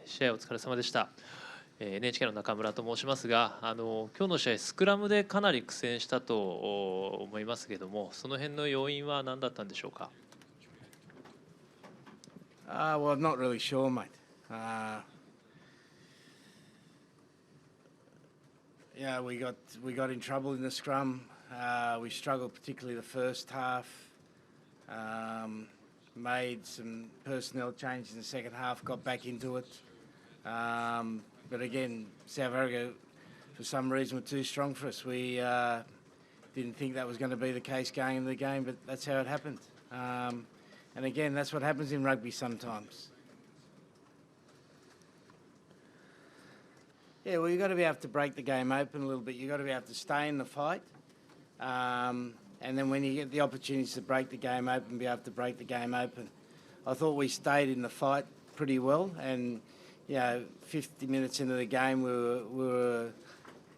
試合お疲れ様でした。NHK の中村と申しますが、今日の試合スクラムでかなり苦戦したと思いますけれども、その辺の要因は何だったんでしょうか。Well, I'm not really sure, mate. Yeah, we got in trouble in the scrum. We struggled particularly the first half. Made some personnel changes in the second half. Got back into it. But again, South Africa, for some reason, were too strong for us. We didn't think that was going to be the case going into the game, but that's how it happened. And again, that's what happens in rugby sometimes. Yeah, well, you've got to be able to break the game open a little bit. You've got to be able to stay in the fight. And then when you get the opportunities to break the game open, be able to break the game open. I thought we stayed in the fight pretty well. And, 50 minutes into the game, we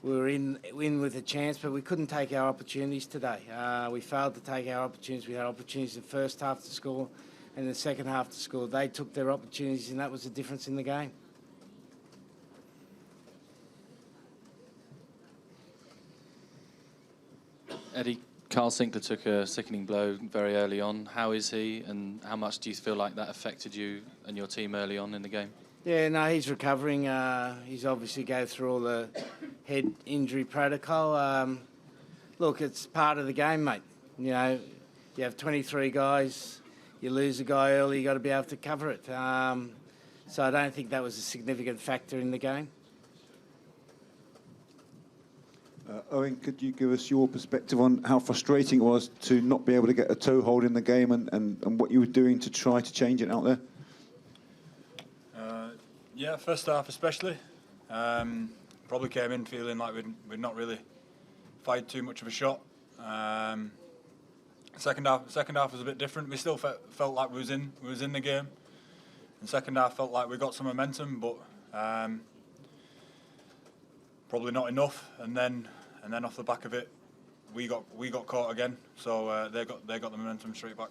were in with a chance, but we couldn't take our opportunities today. We failed to take our opportunities. We had opportunities in the first half to score and the second half to score. They took their opportunities, and that was the difference in the game. Eddie, Carl Sinclair took a sickening blow very early on. How is he, and how much do you feel like that affected you and your team early on in the game? Yeah, no, he's recovering. He's obviously go through all the head injury protocol. Look, it's part of the game, mate. You have 23 guys. You lose a guy early, you got to be able to cover it. So I don't think that was a significant factor in the game. Owen, could you give us your perspective on how frustrating it was to not be able to get a toe hold in the game and what you were doing to try to change it out there? Yeah, first half especially. Probably came in feeling like we'd not really fired too much of a shot. Second half was a bit different. We still felt like we was in the game. And second half felt like we got some momentum, but probably not enough. And then off the back of it, we got caught again. So they got the momentum straight back.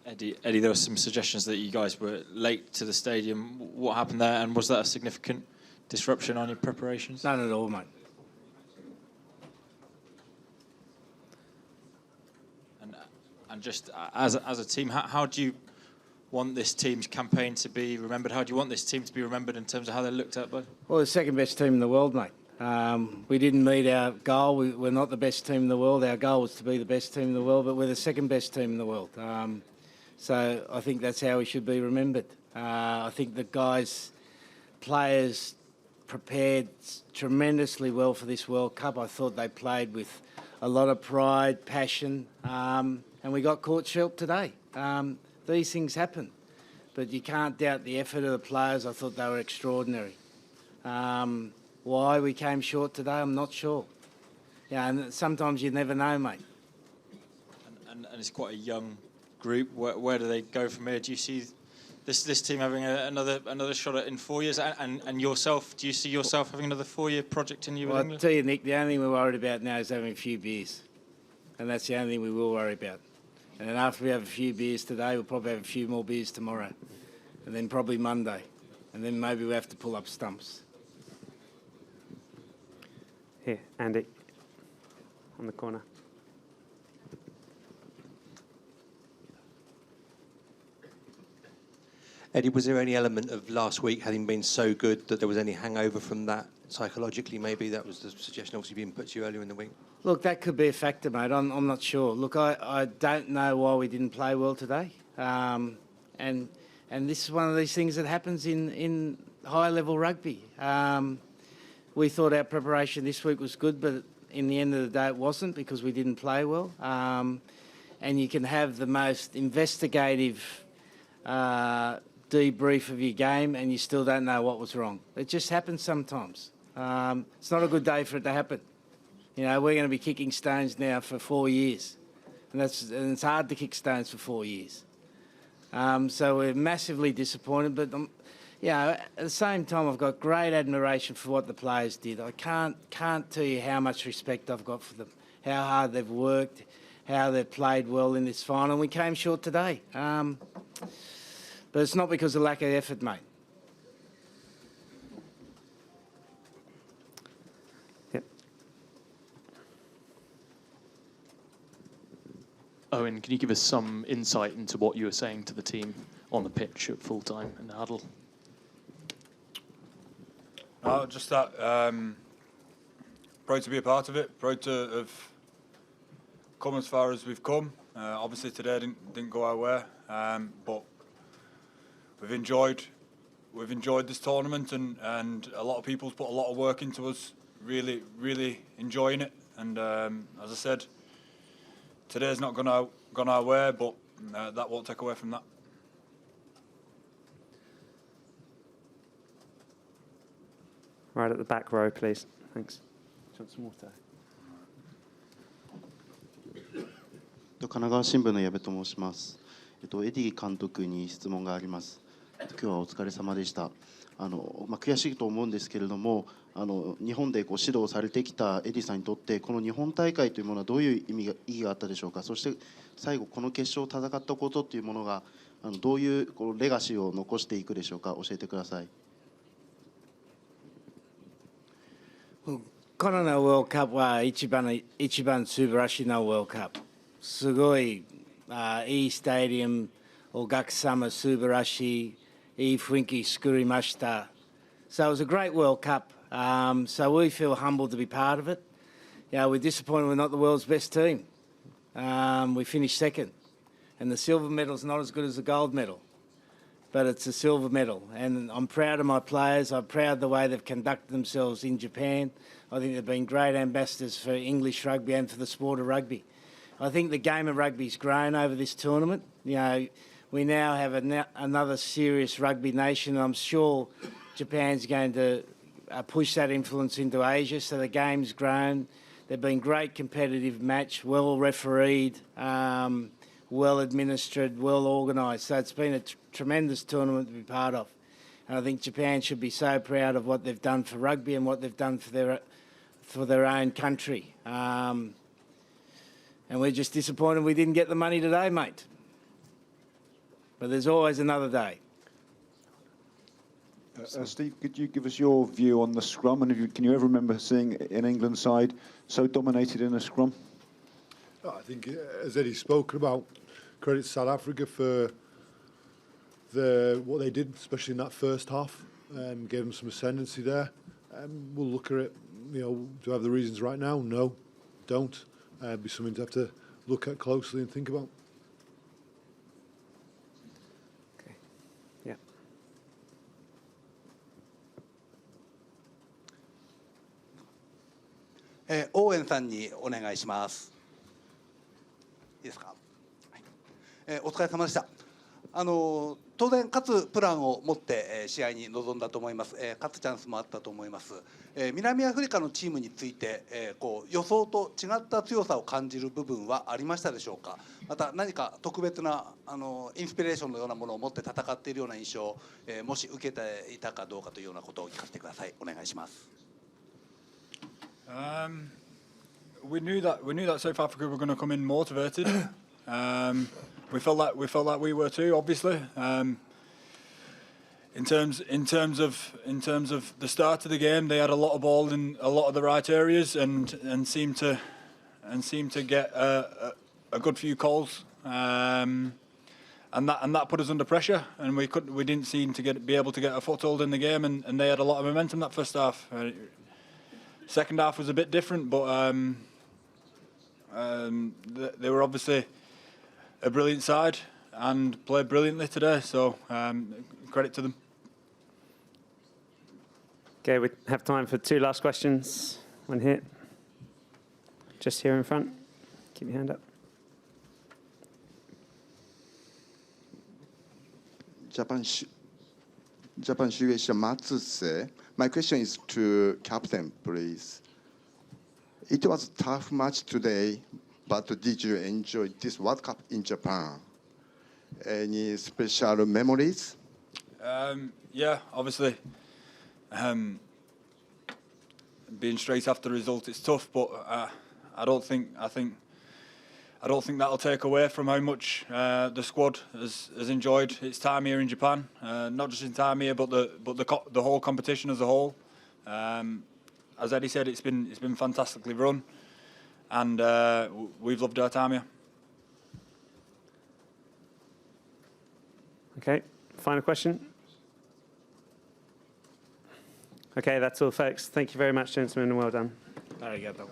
Eddie, there were some suggestions that you guys were late to the stadium. What happened there, and was that a significant disruption on your preparations? None at all, mate. And just as a team, how do you want this team's campaign to be remembered? How do you want this team to be remembered in terms of how they're looked at by? Well, the second best team in the world, mate. We didn't meet our goal. We're not the best team in the world. Our goal was to be the best team in the world, but we're the second best team in the world. So I think that's how we should be remembered. I think the players prepared tremendously well for this World Cup. I thought they played with a lot of pride, passion, and we got caught short today. These things happen, but you can't doubt the effort of the players. I thought they were extraordinary. Why we came short today, I'm not sure. Yeah, and sometimes you never know, mate. And it's quite a young group. Where do they go from here? Do you see this team having another shot at in 4 years? And yourself, do you see yourself having another 4-year project in you? Well, I'll tell you, Nick, the only thing we're worried about now is having a few beers. And that's the only thing we will worry about. And then after we have a few beers today, we'll probably have a few more beers tomorrow. And then probably Monday. And then maybe we'll have to pull up stumps. Here, Andy, on the corner. Eddie, was there any element of last week having been so good that there was any hangover from that psychologically? Maybe that was the suggestion obviously being put to you earlier in the week. Look, that could be a factor, mate. I'm not sure. Look, I don't know why we didn't play well today. And this is one of these things that happens in high-level rugby. We thought our preparation this week was good, but in the end of the day it wasn't because we didn't play well. And you can have the most investigative debrief of your game and you still don't know what was wrong. It just happens sometimes. It's not a good day for it to happen. We're going to be kicking stones now for 4 years. And it's hard to kick stones for 4 years. So we're massively disappointed, but at the same time, I've got great admiration for what the players did. I can't tell you how much respect I've got for them, how hard they've worked, how they've played well in this final. We came short today. But it's not because of lack of effort, mate. Yep. Owen, can you give us some insight into what you were saying to the team on the pitch at full time in the huddle? Just that proud to be a part of it, proud to have come as far as we've come. Obviously today didn't go our way, but we've enjoyed this tournament, and a lot of people's put a lot of work into us really enjoying it. And as I said, today's not gone our way, but that won't take away from that. Right at the back row, please. Thanks. Do you want some water? 神奈川新聞の矢部と申します。エディ監督に質問があります。今日はお疲れ様でした。悔しいと思うんですけれども、日本で指導されてきたエディさんにとってこの日本大会というものはどういう意義があったでしょうか。そして最後この決勝を戦ったことというものがどういうレガシーを残していくでしょうか。教えてください。このWorld Cupは一番素晴らしいのWorld Cup。すごいいいスタジアム、お客様素晴らしい、いい雰囲気作りました。So it was a great World Cup. So we feel humbled to be part of it. We're disappointed we're not the world's best team. We finished second. And the silver medal's not as good as the gold medal. But it's a silver medal. And I'm proud of my players. I'm proud of the way they've conducted themselves in Japan. I think they've been great ambassadors for English rugby and for the sport of rugby. I think the game of rugby's grown over this tournament. We now have another serious rugby nation. I'm sure Japan's going to push that influence into Asia, so the game's grown. They've been great competitive match, well refereed, well administered, well organised. So it's been a tremendous tournament to be part of. And I think Japan should be so proud of what they've done for rugby and what they've done for their own country. And we're just disappointed we didn't get the money today, mate. But there's always another day. Steve, could you give us your view on the scrum? And can you ever remember seeing an England side so dominated in a scrum? I think, as Eddie's spoken about, credit South Africa for what they did, especially in that first half. Gave them some ascendancy there. We'll look at it. Do I have the reasons right now? No, don't. Be something to have to look at closely and think about. Okay. Yeah. Owen さんにお願いします。いいですか。お疲れ様でした。当然勝つプランを持って試合に臨んだと思います。勝つチャンスもあったと思います。南アフリカのチームについて予想と違った強さを感じる部分はありましたでしょうか。また何か特別なインスピレーションのようなものを持って戦っているような印象をもし受けていたかどうかというようなことを聞かせてください。お願いします。We knew that South Africa were going to come in motivated. We felt like we were too, obviously. In terms of the start of the game, they had a lot of ball in a lot of the right areas and seemed to get a good few calls. And that put us under pressure, and we didn't seem to be able to get a foothold in the game, and they had a lot of momentum that first half. Second half was a bit different, but they were obviously a brilliant side and played brilliantly today, so credit to them. Okay, we have time for two last questions. One here. Just here in front. Keep your hand up. Japan Shueisha Matsuse. My question is to captain, please. It was a tough match today, but did you enjoy this World Cup in Japan? Any special memories? Yeah, obviously. Being straight after the result, it's tough, but I I don't think that'll take away from how much the squad has enjoyed its time here in Japan. Not just in time here, but the whole competition as a whole. As Eddie said, it's been fantastically run, and we've loved our time here. Okay, final question. Okay, that's all, folks. Thank you very much, gentlemen, and well done. Arigato.